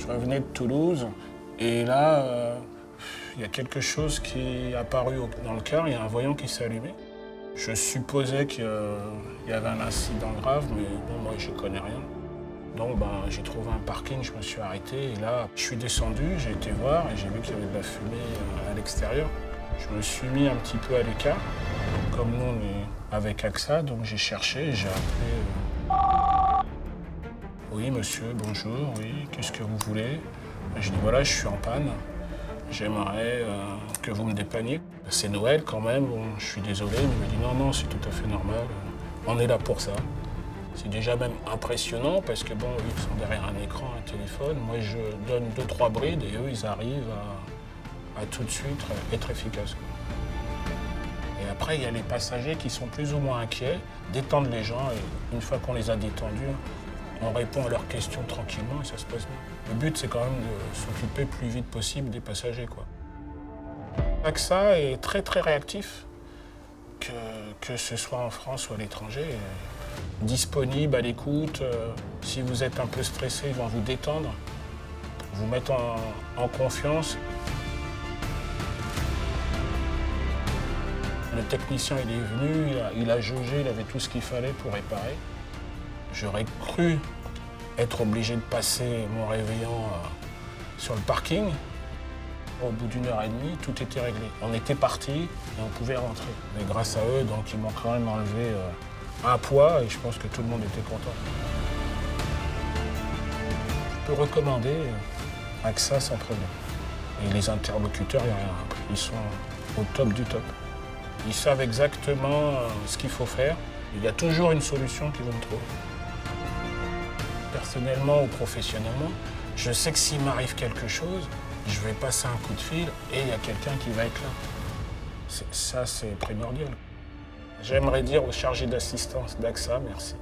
Je revenais de Toulouse et là, il y a quelque chose qui est apparu dans le cœur, il y a un voyant qui s'est allumé. Je supposais qu'il y avait un incident grave, mais bon, moi, je connais rien. Donc j'ai trouvé un parking, je me suis arrêté et là, je suis descendu, j'ai été voir et j'ai vu qu'il y avait de la fumée à l'extérieur. Je me suis mis un petit peu à l'écart. Comme nous, on est avec AXA, donc j'ai cherché et j'ai appelé. Oui, monsieur, bonjour, oui, qu'est-ce que vous voulez? Je dis voilà, je suis en panne. J'aimerais que vous me dépanniez. C'est Noël quand même, bon, je suis désolé, mais il me dit non, non, c'est tout à fait normal. On est là pour ça. C'est déjà même impressionnant parce que bon, ils sont derrière un écran, un téléphone. Moi, je donne 2-3 brides et eux, ils arrivent à tout de suite être efficaces. Et après, il y a les passagers qui sont plus ou moins inquiets, détendre les gens. Et une fois qu'on les a détendus, on répond à leurs questions tranquillement et ça se passe bien. Le but, c'est quand même de s'occuper le plus vite possible des passagers, quoi. AXA est très, très réactif, que ce soit en France ou à l'étranger. Disponible, à l'écoute. Si vous êtes un peu stressé, ils vont vous détendre, vous mettre en confiance. Le technicien, il est venu, il a jaugé, il avait tout ce qu'il fallait pour réparer. J'aurais cru être obligé de passer mon réveillon sur le parking. Au bout d'1 heure et demie, tout était réglé. On était parti et on pouvait rentrer. Mais grâce à eux, donc, ils m'ont quand même enlevé un poids et je pense que tout le monde était content. Je peux recommander AXA sans problème. Et les interlocuteurs, ils sont au top du top. Ils savent exactement ce qu'il faut faire. Il y a toujours une solution qu'ils vont me trouver. Personnellement ou professionnellement, je sais que s'il m'arrive quelque chose, je vais passer un coup de fil et il y a quelqu'un qui va être là. Ça, c'est primordial. J'aimerais dire au chargé d'assistance d'AXA, merci.